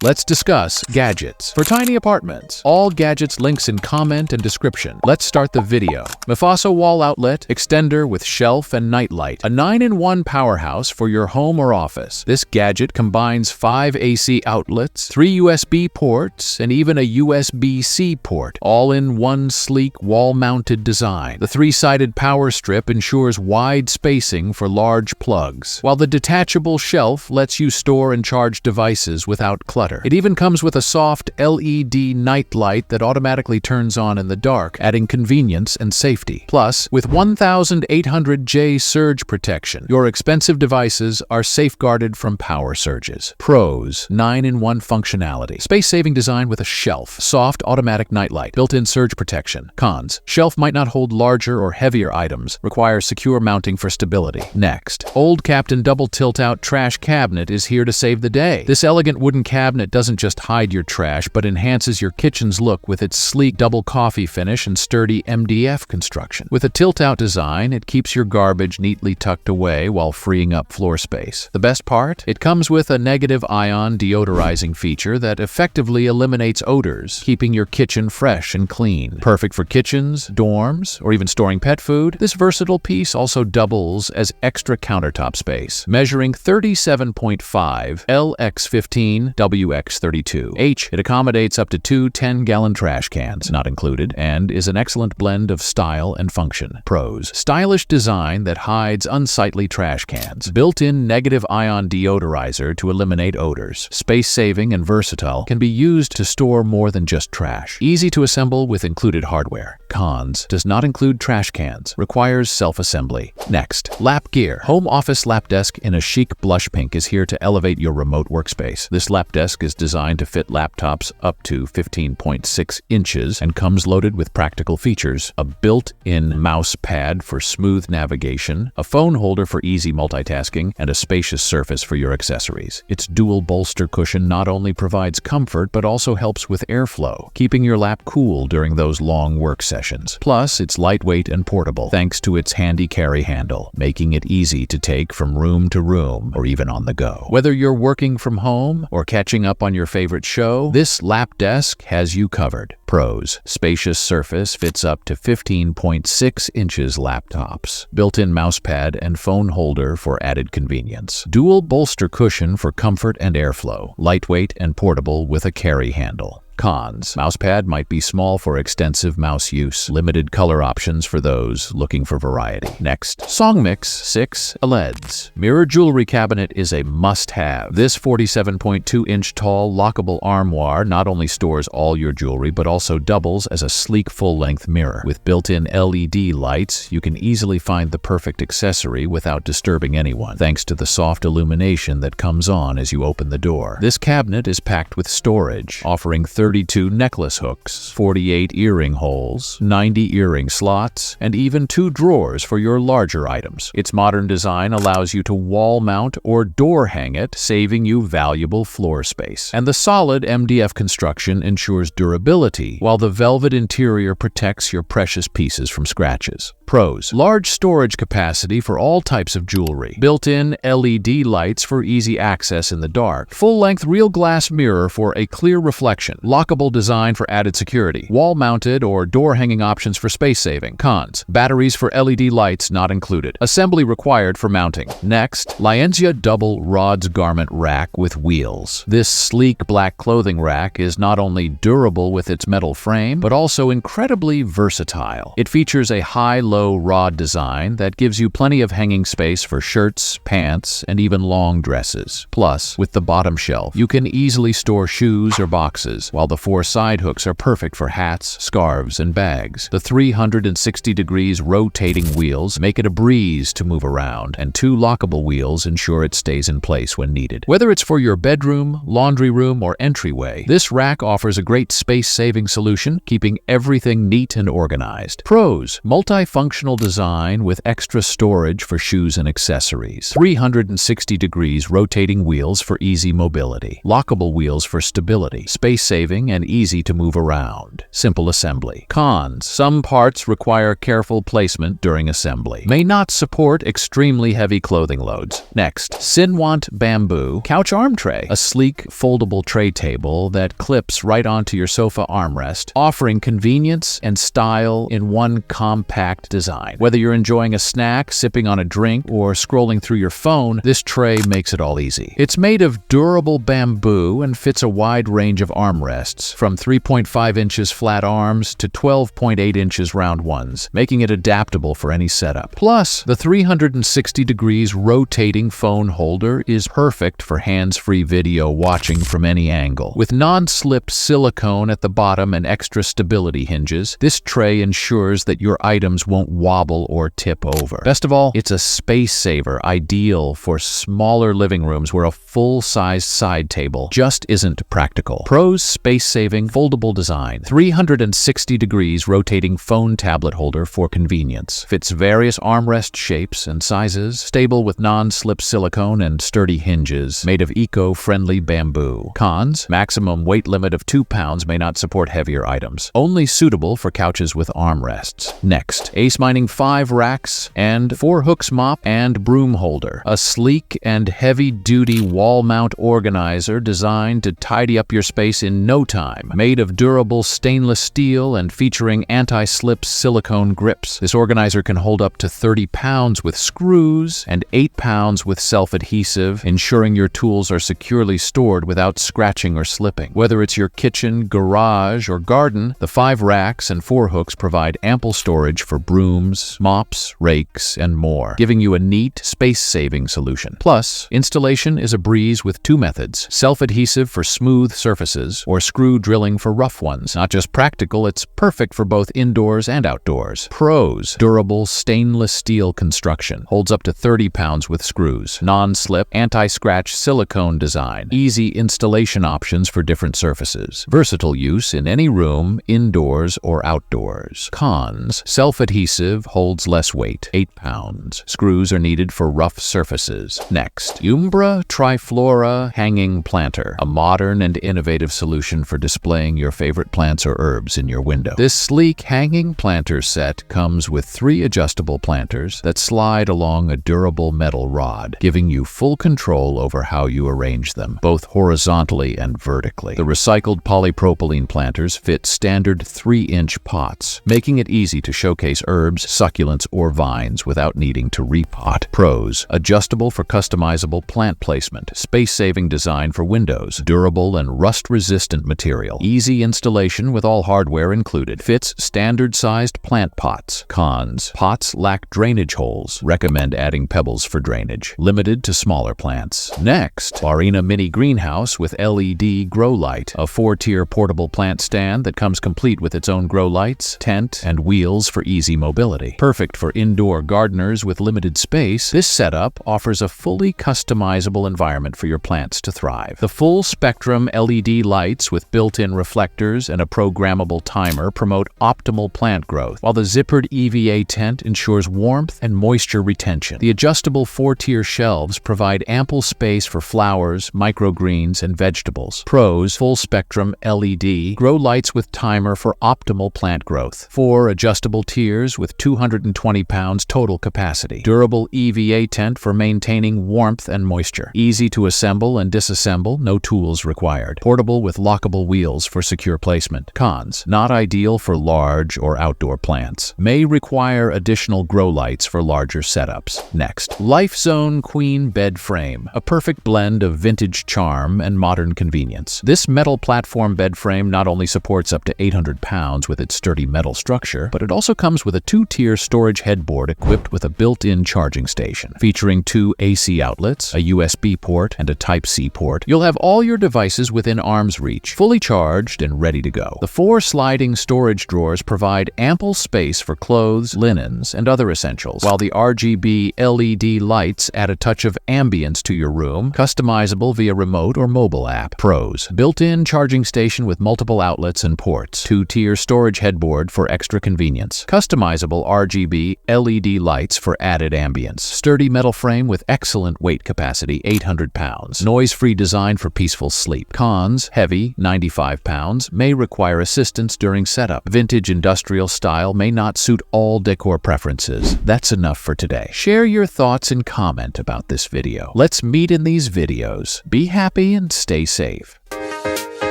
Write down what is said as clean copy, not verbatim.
Let's discuss gadgets for tiny apartments. All gadgets links in comment and description. Let's start the video. Mufasa wall outlet, extender with shelf and nightlight. A 9-in-1 powerhouse for your home or office. This gadget combines 5 AC outlets, 3 USB ports, and even a USB-C port, all in one sleek wall-mounted design. The 3-sided power strip ensures wide spacing for large plugs, while the detachable shelf lets you store and charge devices without clutter. It even comes with a soft LED night light that automatically turns on in the dark, adding convenience and safety. Plus, with 1800J surge protection, your expensive devices are safeguarded from power surges. Pros: 9-in-1 functionality. Space-saving design with a shelf. Soft automatic nightlight. Built-in surge protection. Cons: shelf might not hold larger or heavier items. Requires secure mounting for stability. Next, Old Captain double tilt-out trash cabinet is here to save the day. This elegant wooden cabinet doesn't just hide your trash, but enhances your kitchen's look with its sleek double coffee finish and sturdy MDF construction. With a tilt-out design, it keeps your garbage neatly tucked away while freeing up floor space. The best part? It comes with a negative ion deodorizing feature that effectively eliminates odors, keeping your kitchen fresh and clean. Perfect for kitchens, dorms, or even storing pet food, this versatile piece also doubles as extra countertop space. Measuring 37.5 LX15 WX32H, it accommodates up to 2 10-gallon trash cans, not included, and is an excellent blend of style and function. Pros: stylish design that hides unsightly trash cans. Built-in negative ion deodorizer to eliminate odors. Space-saving and versatile, can be used to store more than just trash. Easy to assemble with included hardware. Cons: does not include trash cans. Requires self-assembly. Next, LAPGEAR. Home office lap desk in a chic blush pink is here to elevate your remote workspace. This lap desk is designed to fit laptops up to 15.6 inches and comes loaded with practical features: a built-in mouse pad for smooth navigation, a phone holder for easy multitasking, and a spacious surface for your accessories. Its dual bolster cushion not only provides comfort but also helps with airflow, keeping your lap cool during those long work sessions. Plus, it's lightweight and portable thanks to its handy carry handle, making it easy to take from room to room or even on the go. Whether you're working from home or catching up on your favorite show, this lap desk has you covered. Pros: spacious surface, fits up to 15.6 inches laptops. Built-in mousepad and phone holder for added convenience. Dual bolster cushion for comfort and airflow. Lightweight and portable with a carry handle. Cons: mousepad might be small for extensive mouse use. Limited color options for those looking for variety. Next, Songmix 6 LEDs. Mirror jewelry cabinet is a must-have. This 47.2-inch tall lockable armoire not only stores all your jewelry but also doubles as a sleek full-length mirror. With built-in LED lights, you can easily find the perfect accessory without disturbing anyone, thanks to the soft illumination that comes on as you open the door. This cabinet is packed with storage, offering 32 necklace hooks, 48 earring holes, 90 earring slots, and even 2 drawers for your larger items. Its modern design allows you to wall mount or door hang it, saving you valuable floor space. And the solid MDF construction ensures durability, while the velvet interior protects your precious pieces from scratches. Pros: large storage capacity for all types of jewelry. Built-in LED lights for easy access in the dark. Full-length real glass mirror for a clear reflection. Lockable design for added security. Wall-mounted or door-hanging options for space saving. Cons: batteries for LED lights not included. Assembly required for mounting. Next, Laiensia double rods garment rack with wheels. This sleek black clothing rack is not only durable with its metal frame, but also incredibly versatile. It features a high-low rod design that gives you plenty of hanging space for shirts, pants, and even long dresses. Plus, with the bottom shelf, you can easily store shoes or boxes, while the 4 side hooks are perfect for hats, scarves, and bags. The 360 degrees rotating wheels make it a breeze to move around, and 2 lockable wheels ensure it stays in place when needed. Whether it's for your bedroom, laundry room, or entryway, this rack offers a great space-saving solution, keeping everything neat and organized. Pros: multifunctional design with extra storage for shoes and accessories. 360 degrees rotating wheels for easy mobility. Lockable wheels for stability. Space-saving space-saving and easy to move around. Simple assembly. Cons. Some parts require careful placement during assembly. May not support extremely heavy clothing loads. Next, Sinwant Bamboo Couch Arm Tray. A sleek, foldable tray table that clips right onto your sofa armrest, offering convenience and style in one compact design. Whether you're enjoying a snack, sipping on a drink, or scrolling through your phone, this tray makes it all easy. It's made of durable bamboo and fits a wide range of armrests, from 3.5 inches flat arms to 12.8 inches round ones, making it adaptable for any setup. Plus, the 360 degrees rotating phone holder is perfect for hands-free video watching from any angle. With non-slip silicone at the bottom and extra stability hinges, this tray ensures that your items won't wobble or tip over. Best of all, it's a space saver, ideal for smaller living rooms where a full-sized side table just isn't practical. Pros: space-saving, foldable design, 360 degrees rotating phone tablet holder for convenience. Fits various armrest shapes and sizes, stable with non-slip silicone and sturdy hinges, made of eco-friendly bamboo. Cons: maximum weight limit of 2 pounds may not support heavier items. Only suitable for couches with armrests. Next, Ace Mining 5 racks and 4 hooks mop and broom holder. A sleek and heavy-duty wall mount organizer designed to tidy up your space in no time. Made of durable stainless steel and featuring anti-slip silicone grips. This organizer can hold up to 30 pounds with screws and 8 pounds with self-adhesive, ensuring your tools are securely stored without scratching or slipping. Whether it's your kitchen, garage, or garden, the 5 racks and 4 hooks provide ample storage for brooms, mops, rakes, and more, giving you a neat, space-saving solution. Plus, installation is a breeze with 2 methods: self-adhesive for smooth surfaces or screw drilling for rough ones. Not just practical, it's perfect for both indoors and outdoors. Pros: durable stainless steel construction, holds up to 30 pounds with screws, non-slip, anti-scratch silicone design, easy installation options for different surfaces, versatile use in any room, indoors or outdoors. Cons: self-adhesive, holds less weight, 8 pounds. Screws are needed for rough surfaces. Next, Umbra Triflora Hanging Planter, a modern and innovative solution for displaying your favorite plants or herbs in your window. This sleek hanging planter set comes with 3 adjustable planters that slide along a durable metal rod, giving you full control over how you arrange them, both horizontally and vertically. The recycled polypropylene planters fit standard 3-inch pots, making it easy to showcase herbs, succulents, or vines without needing to repot. Pros: adjustable for customizable plant placement, space-saving design for windows, durable and rust-resistant material, easy installation with all hardware included, fits standard-sized plant pots. Cons: pots lack drainage holes, recommend adding pebbles for drainage, limited to smaller plants. Next, Barrina Mini Greenhouse with LED grow light, a 4-tier portable plant stand that comes complete with its own grow lights, tent, and wheels for easy mobility. Perfect for indoor gardeners with limited space, this setup offers a fully customizable environment for your plants to thrive. The full-spectrum LED lights with built-in reflectors and a programmable timer promote optimal plant growth, while the zippered EVA tent ensures warmth and moisture retention. The adjustable 4-tier shelves provide ample space for flowers, microgreens, and vegetables. Pros: full-spectrum LED grow lights with timer for optimal plant growth. 4 adjustable tiers with 220 pounds total capacity. Durable EVA tent for maintaining warmth and moisture. Easy to assemble and disassemble, no tools required. Portable with lockable wheels for secure placement. Cons: not ideal for large or outdoor plants. May require additional grow lights for larger setups. Next, Lifezone Queen Bed Frame, a perfect blend of vintage charm and modern convenience. This metal platform bed frame not only supports up to 800 pounds with its sturdy metal structure, but it also comes with a 2-tier storage headboard equipped with a built-in charging station. Featuring 2 AC outlets, a USB port, and a Type-C port, you'll have all your devices within arm's reach, fully charged and ready to go. The 4 sliding storage drawers provide ample space for clothes, linens, and other essentials, while the RGB LED lights add a touch of ambience to your room, customizable via remote or mobile app. Pros: built-in charging station with multiple outlets and ports, 2-tier storage headboard for extra convenience, customizable RGB LED lights for added ambience, sturdy metal frame with excellent weight capacity, 800 pounds, noise-free design for peaceful sleep. Cons: heavy, 95 pounds, may require assistance during setup. Vintage industrial style may not suit all decor preferences. That's enough for today. Share your thoughts and comment about this video. Let's meet in these videos. Be happy and stay safe.